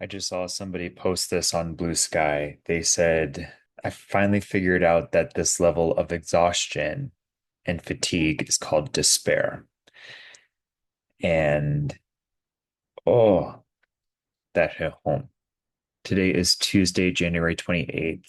I just saw somebody post this on Blue Sky. They said, I finally figured out that this level of exhaustion and fatigue is called despair. And oh, that hit home. Today is Tuesday, January 28th.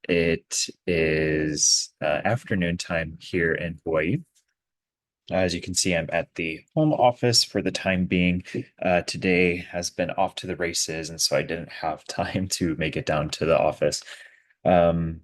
It is afternoon time here in Hawaii. As you can see, I'm at the home office for the time being. Today has been off to the races, and so I didn't have time to make it down to the office. Um,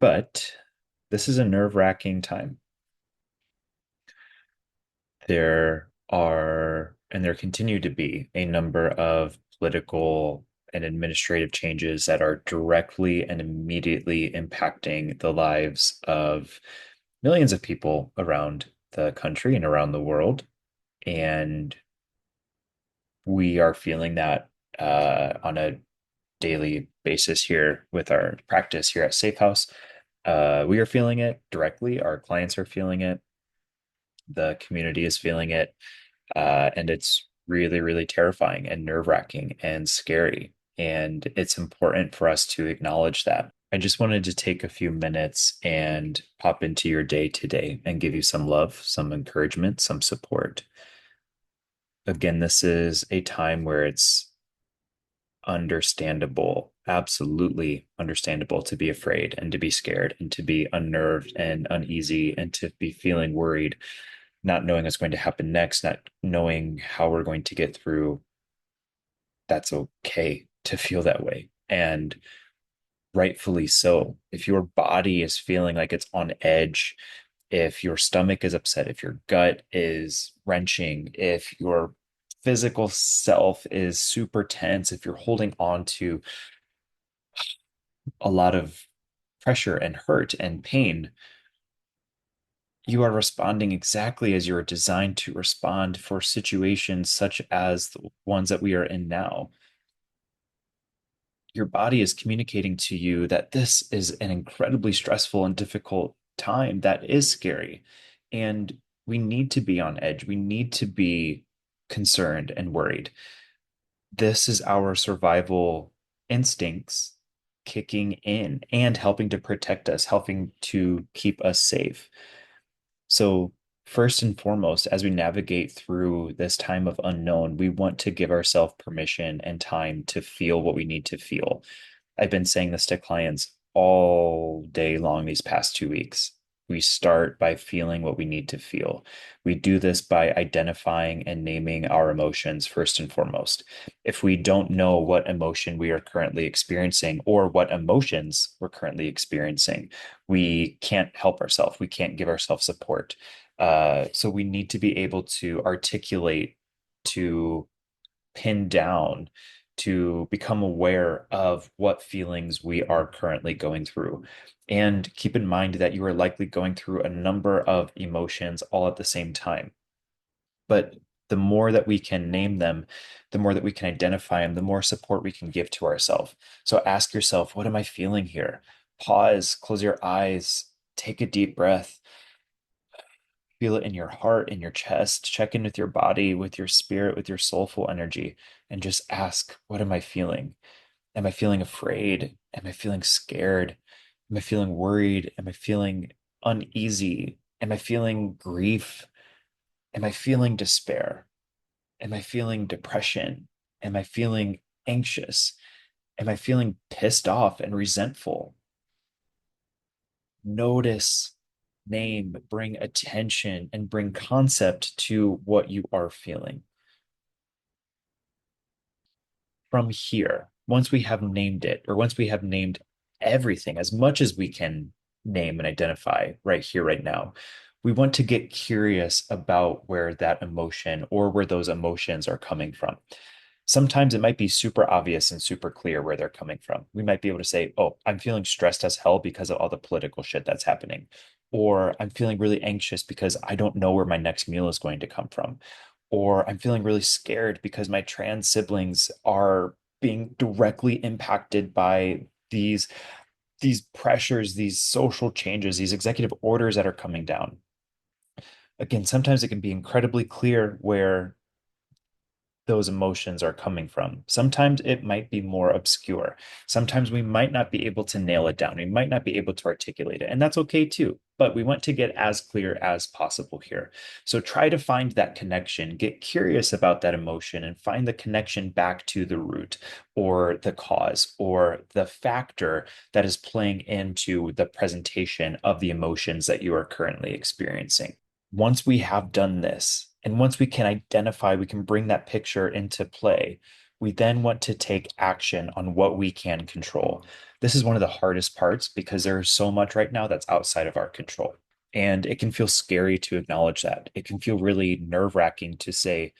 but this is a nerve-wracking time. There are, and there continue to be, a number of political and administrative changes that are directly and immediately impacting the lives of millions of people around the country and around the world. And we are feeling that on a daily basis here with our practice here at Safe House. We are feeling it directly. Our clients are feeling it. The community is feeling it. And it's really, really terrifying and nerve wracking and scary. And it's important for us to acknowledge that. I just wanted to take a few minutes and pop into your day today and give you some love, some encouragement, some support. Again, this is a time where it's understandable, absolutely understandable to be afraid and to be scared and to be unnerved and uneasy and to be feeling worried, not knowing what's going to happen next, not knowing how we're going to get through. That's okay to feel that way. And rightfully so. If your body is feeling like it's on edge, if your stomach is upset, if your gut is wrenching, if your physical self is super tense, if you're holding on to a lot of pressure and hurt and pain, you are responding exactly as you are designed to respond for situations such as the ones that we are in now. Your body is communicating to you that this is an incredibly stressful and difficult time that is scary. And we need to be on edge. We need to be concerned and worried. This is our survival instincts kicking in and helping to protect us, helping to keep us safe. So, first and foremost, as we navigate through this time of unknown, we want to give ourselves permission and time to feel what we need to feel. I've been saying this to clients all day long these past 2 weeks. We start by feeling what we need to feel. We do this by identifying and naming our emotions first and foremost. If we don't know what emotion we are currently experiencing or what emotions we're currently experiencing, we can't help ourselves. We can't give ourselves support. So we need to be able to articulate, to pin down, to become aware of what feelings we are currently going through. And keep in mind that you are likely going through a number of emotions all at the same time. But the more that we can name them, the more that we can identify them, the more support we can give to ourselves. So ask yourself, what am I feeling here? Pause, close your eyes, take a deep breath, feel it in your heart, in your chest, check in with your body, with your spirit, with your soulful energy, and just ask, what am I feeling? Am I feeling afraid? Am I feeling scared? Am I feeling worried? Am I feeling uneasy? Am I feeling grief? Am I feeling despair? Am I feeling depression? Am I feeling anxious? Am I feeling pissed off and resentful? Notice, name, bring attention, and bring concept to what you are feeling. From here, once we have named it, or once we have named everything as much as we can name and identify right here, right now, we want to get curious about where that emotion or where those emotions are coming from. Sometimes it might be super obvious and super clear where they're coming from. We might be able to say, oh, I'm feeling stressed as hell because of all the political shit that's happening. Or I'm feeling really anxious because I don't know where my next meal is going to come from. Or I'm feeling really scared because my trans siblings are being directly impacted by these pressures, these social changes, these executive orders that are coming down. Again, sometimes it can be incredibly clear where those emotions are coming from. Sometimes it might be more obscure. Sometimes we might not be able to nail it down. We might not be able to articulate it, and that's okay too. But we want to get as clear as possible here. So try to find that connection, get curious about that emotion, and find the connection back to the root or the cause or the factor that is playing into the presentation of the emotions that you are currently experiencing. Once we have done this, and once we can identify, we can bring that picture into play, we then want to take action on what we can control. This is one of the hardest parts because there's so much right now that's outside of our control. And it can feel scary to acknowledge that. It can feel really nerve-wracking to say,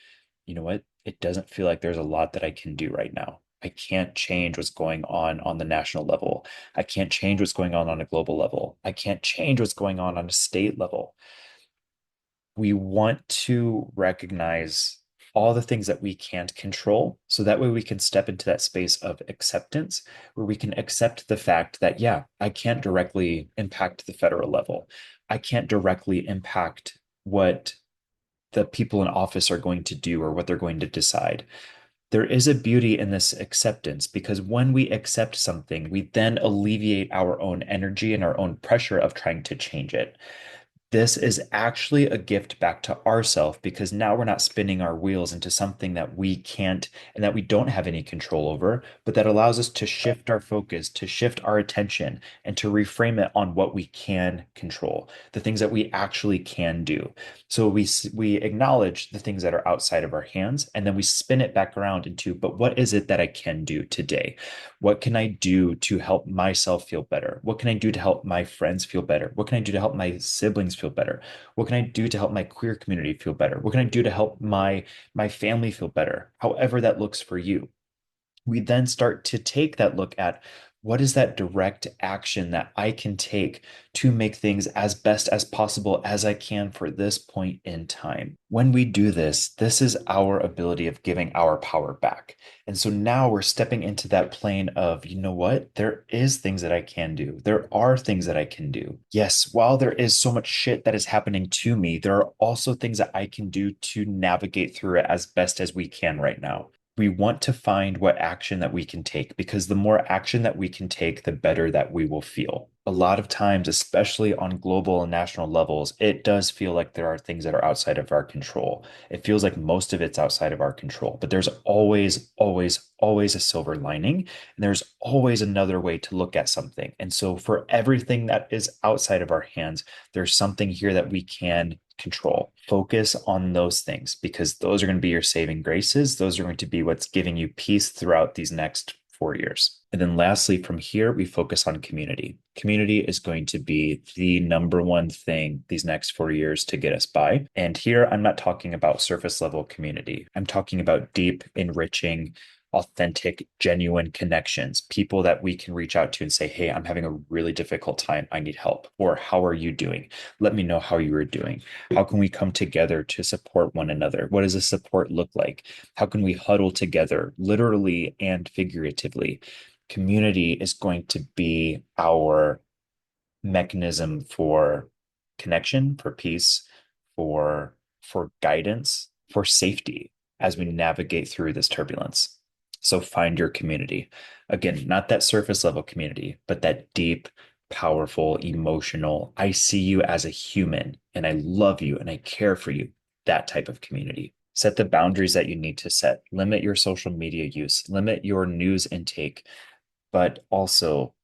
you know what? It doesn't feel like there's a lot that I can do right now. I can't change what's going on the national level. I can't change what's going on a global level. I can't change what's going on a state level. We want to recognize all the things that we can't control. So that way we can step into that space of acceptance where we can accept the fact that, yeah, I can't directly impact the federal level. I can't directly impact what the people in office are going to do or what they're going to decide. There is a beauty in this acceptance because when we accept something, we then alleviate our own energy and our own pressure of trying to change it. This is actually a gift back to ourself because now we're not spinning our wheels into something that we can't and that we don't have any control over, but that allows us to shift our focus, to shift our attention, and to reframe it on what we can control, the things that we actually can do. So we acknowledge the things that are outside of our hands, and then we spin it back around into, but what is it that I can do today? What can I do to help myself feel better? What can I do to help my friends feel better? What can I do to help my siblings feel better? What can I do to help my queer community feel better? What can I do to help my family feel better? However that looks for you. We then start to take that look at what is that direct action that I can take to make things as best as possible as I can for this point in time. When we do this, this is our ability of giving our power back. And so now we're stepping into that plane of, you know what? There is things that I can do. There are things that I can do. Yes, while there is so much shit that is happening to me, there are also things that I can do to navigate through it as best as we can right now. We want to find what action that we can take because the more action that we can take, the better that we will feel. A lot of times, especially on global and national levels, it does feel like there are things that are outside of our control. It feels like most of it's outside of our control, but there's always, always, always a silver lining. And there's always another way to look at something. And so, for everything that is outside of our hands, there's something here that we can control. Focus on those things because those are going to be your saving graces. Those are going to be what's giving you peace throughout these next 4 years. And then lastly, from here, we focus on community. Community is going to be the number one thing these next 4 years to get us by. And here, I'm not talking about surface level community. I'm talking about deep, enriching, authentic, genuine connections, people that we can reach out to and say, hey, I'm having a really difficult time. I need help. Or how are you doing? Let me know how you are doing. How can we come together to support one another? What does a support look like? How can we huddle together, literally and figuratively? Community is going to be our mechanism for connection, for peace, for guidance, for safety as we navigate through this turbulence. So find your community. Again, not that surface level community, but that deep, powerful, emotional, I see you as a human and I love you and I care for you, that type of community. Set the boundaries that you need to set. Limit your social media use, limit your news intake, but also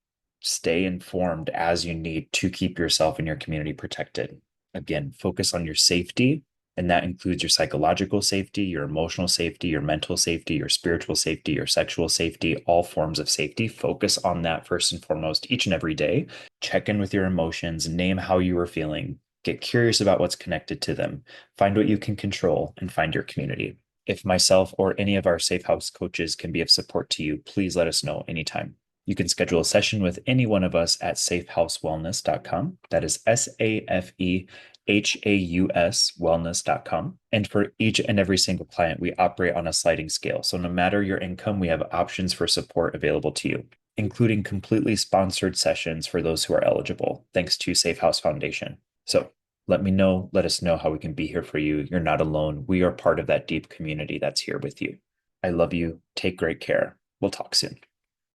stay informed as you need to keep yourself and your community protected. Again, focus on your safety, and that includes your psychological safety, your emotional safety, your mental safety, your spiritual safety, your sexual safety, all forms of safety. Focus on that first and foremost each and every day. Check in with your emotions, name how you are feeling, get curious about what's connected to them, find what you can control, and find your community. If myself or any of our Safe House coaches can be of support to you, please let us know anytime. You can schedule a session with any one of us at safehousewellness.com. That is SAFEHAUS wellness.com. And for each and every single client, we operate on a sliding scale. So no matter your income, we have options for support available to you, including completely sponsored sessions for those who are eligible, thanks to Safe House Foundation. So Let me know. Let us know how we can be here for you. You're not alone. We are part of that deep community that's here with you. I love you. Take great care. We'll talk soon.